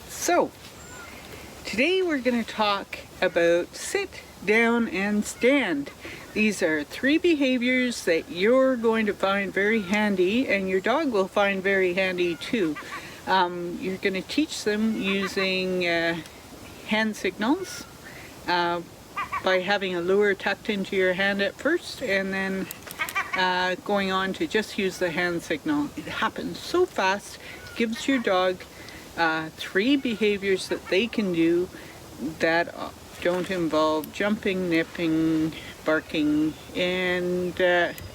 So, today we're going to talk about sit, down, and stand. These are 3 behaviors that you're going to find very handy, and your dog will find very handy too. You're going to teach them using hand signals by having a lure tucked into your hand at first, and then going on to just use the hand signal. It happens so fast, gives your dog 3 behaviors that they can do that don't involve jumping, nipping, barking, and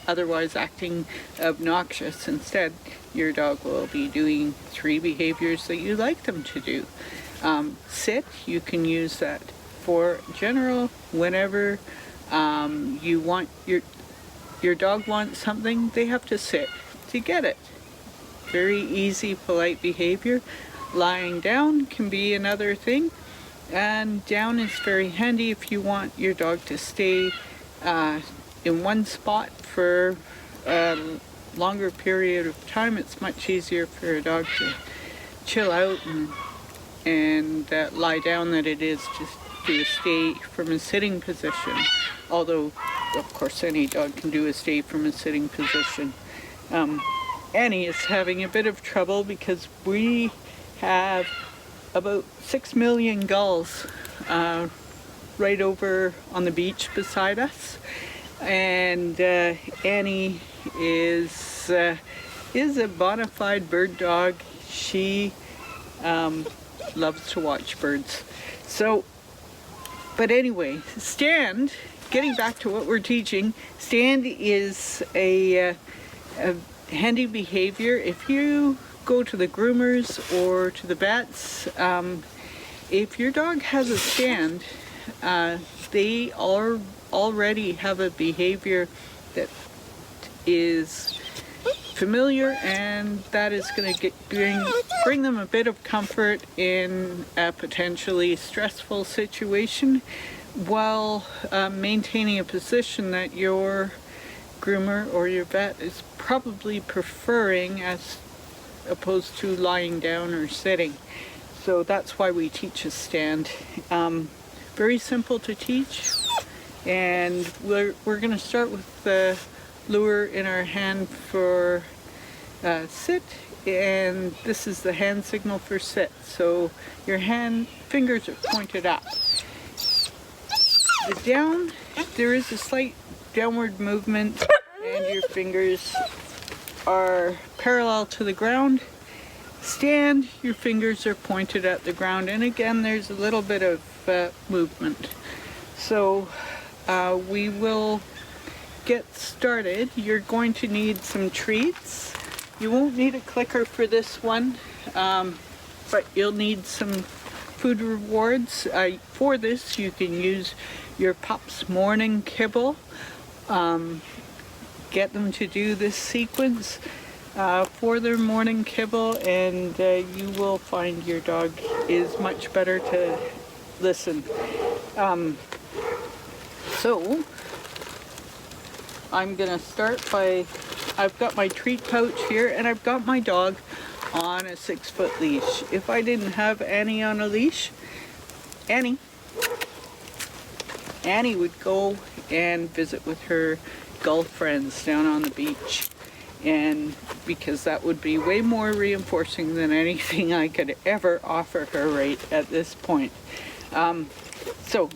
otherwise acting obnoxious. Instead, your dog will be doing 3 behaviors that you like them to do. Sit, you can use that for general whenever you want your dog wants something, they have to sit to get it. Very easy, polite behavior. Lying down can be another thing, and down is very handy if you want your dog to stay in one spot for a longer period of time. It's much easier for a dog to chill out and lie down than it is to stay from a sitting position, although of course any dog can do a stay from a sitting position. Annie is having a bit of trouble because we have about 6 million gulls right over on the beach beside us, and Annie is a bona fide bird dog. She loves to watch birds. So, but anyway, stand, getting back to what we're teaching, stand is a handy behavior. If you go to the groomers or to the vets, if your dog has a stand, they already have a behavior that is familiar, and that is going to bring them a bit of comfort in a potentially stressful situation, while maintaining a position that your groomer or your vet is probably preferring as opposed to lying down or sitting. So that's why we teach a stand. Very simple to teach, and we're going to start with the lure in our hand for sit, and this is the hand signal for sit. So your fingers are pointed up. The down, there is a slight downward movement, and your fingers are parallel to the ground. Stand, your fingers are pointed at the ground, and again there's a little bit of movement. So we will get started. You're going to need some treats. You won't need a clicker for this one, but you'll need some food rewards. For this you can use your pup's morning kibble. Get them to do this sequence for their morning kibble, and you will find your dog is much better to listen. So I'm gonna start by, I've got my treat pouch here, and I've got my dog on a 6-foot leash. If I didn't have Annie on a leash, Annie would go and visit with her gull friends down on the beach, and because that would be way more reinforcing than anything I could ever offer her right at this point. So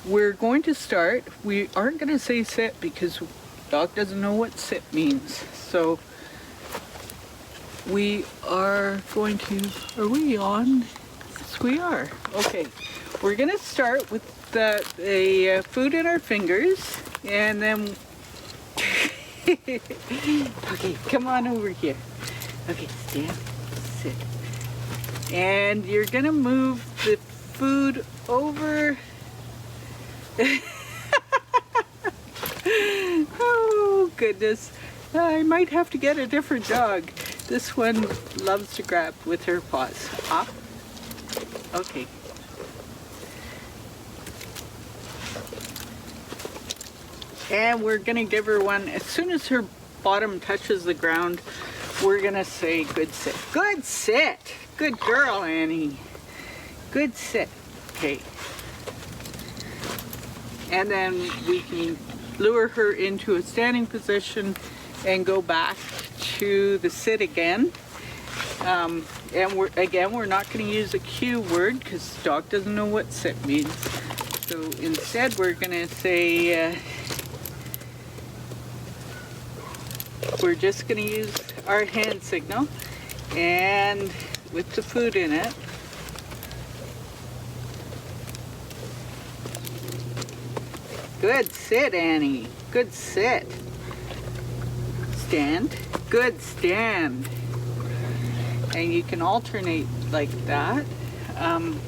we're going to start. We aren't going to say sit because dog doesn't know what sit means. So we are going to, are we on? Yes, we are. Okay, we're going to start with the food in our fingers, and then okay, come on over here. Okay, stand, sit. And you're gonna move the food over. Oh, goodness. I might have to get a different dog. This one loves to grab with her paws. Up. Okay. And we're gonna give her one, as soon as her bottom touches the ground, we're gonna say good sit. Good sit! Good girl, Annie. Good sit. Okay. And then we can lure her into a standing position and go back to the sit again. And we're not going to use a cue word because the dog doesn't know what sit means. So instead we're going to say, we're just going to use our hand signal and with the food in it. Good sit, Annie. Good sit. Stand. Good stand. And you can alternate like that. I'm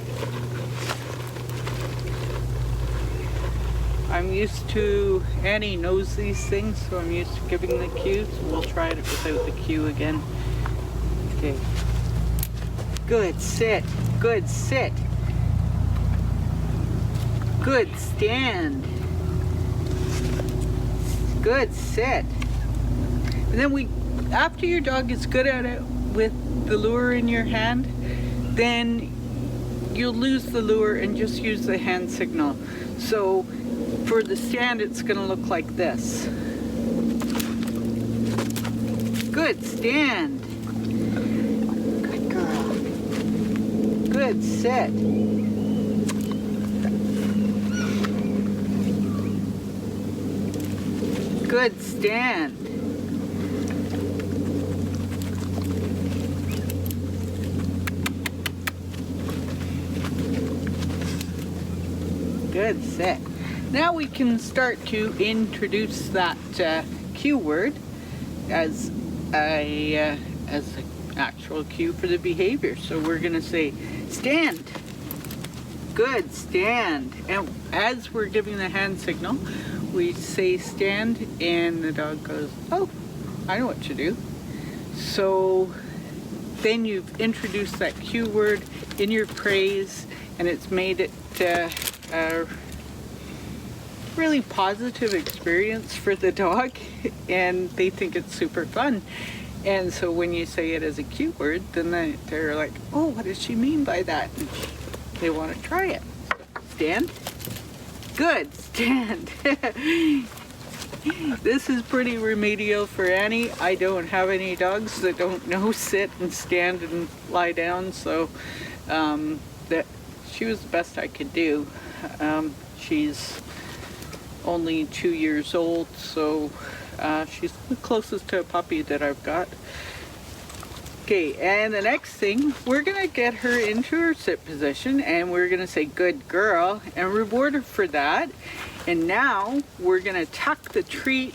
used to, Annie knows these things, so I'm used to giving the cues. We'll try it without the cue again. Okay. Good sit. Good sit. Good stand. Good sit. And then after your dog is good at it with the lure in your hand, then you'll lose the lure and just use the hand signal. So for the stand, it's going to look like this. Good stand. Good girl. Good sit. Good stand. Good sit. Now we can start to introduce that cue word as an actual cue for the behavior. So we're going to say stand. Good, stand. And as we're giving the hand signal, we say stand and the dog goes, oh, I know what to do. So then you've introduced that cue word in your praise and it's made it a really positive experience for the dog and they think it's super fun. And so when you say it as a cue word, then they're like, oh, what does she mean by that? And they want to try it. Stand. Good, stand. This is pretty remedial for Annie. I don't have any dogs that don't know sit and stand and lie down, so that she was the best I could do. She's only 2 years old, so she's the closest to a puppy that I've got. Okay, and the next thing, we're gonna get her into her sit position and we're gonna say good girl and reward her for that. And now we're gonna tuck the treat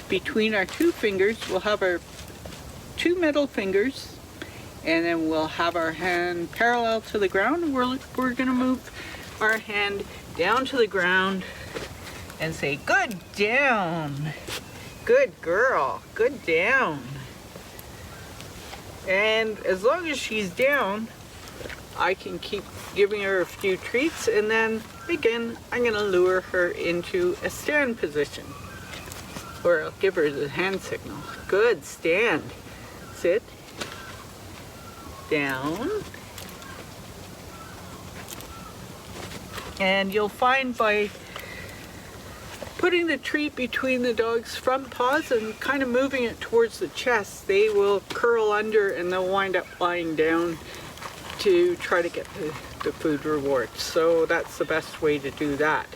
between our two fingers. We'll have our two middle fingers and then we'll have our hand parallel to the ground. We're gonna move our hand down to the ground and say good down. Good girl, good down. And as long as she's down, I can keep giving her a few treats and then again, I'm gonna lure her into a stand position or I'll give her the hand signal. Good, stand. Sit. Down. And you'll find by putting the treat between the dog's front paws and kind of moving it towards the chest, they will curl under and they'll wind up lying down to try to get the food reward. So that's the best way to do that.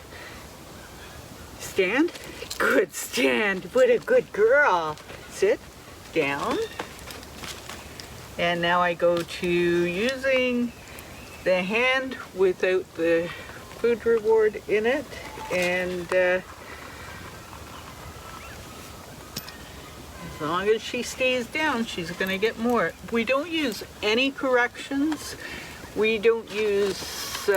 Stand. Good, stand. What a good girl. Sit. Down. And now I go to using the hand without the food reward in it, and as long as she stays down, she's going to get more. We don't use any corrections. We don't use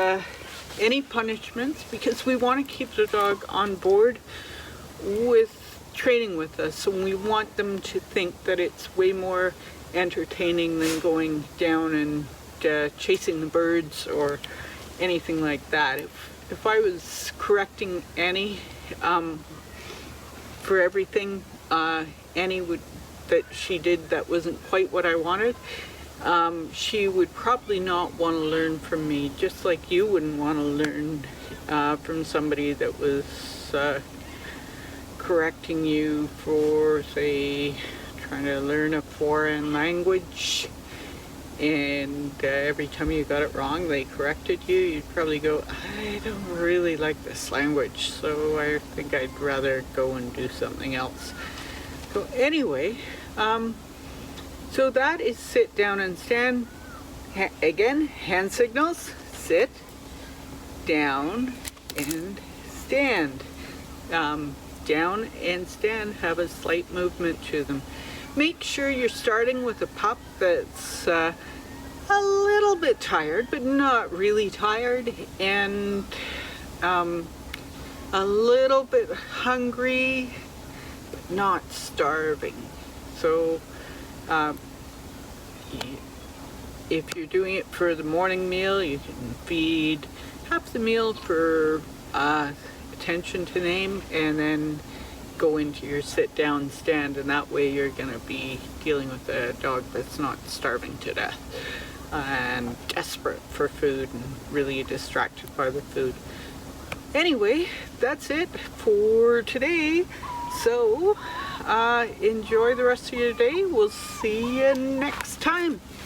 any punishments because we want to keep the dog on board with training with us. And we want them to think that it's way more entertaining than going down and chasing the birds or anything like that. If I was correcting Annie for everything Annie that she did that wasn't quite what I wanted, she would probably not want to learn from me, just like you wouldn't want to learn from somebody that was correcting you for, say, trying to learn a foreign language, and every time you got it wrong they corrected you. You'd probably go, I don't really like this language, so I think I'd rather go and do something else. So anyway, so that is sit down and stand. Again, hand signals: sit, down, and stand. Down and stand have a slight movement to them. Make sure you're starting with a pup that's a little bit tired, but not really tired, and a little bit hungry, but not starving. So if you're doing it for the morning meal, you can feed half the meal for attention to name, and then go into your sit down stand, and that way you're going to be dealing with a dog that's not starving to death and desperate for food and really distracted by the food. Anyway, that's it for today. So enjoy the rest of your day. We'll see you next time.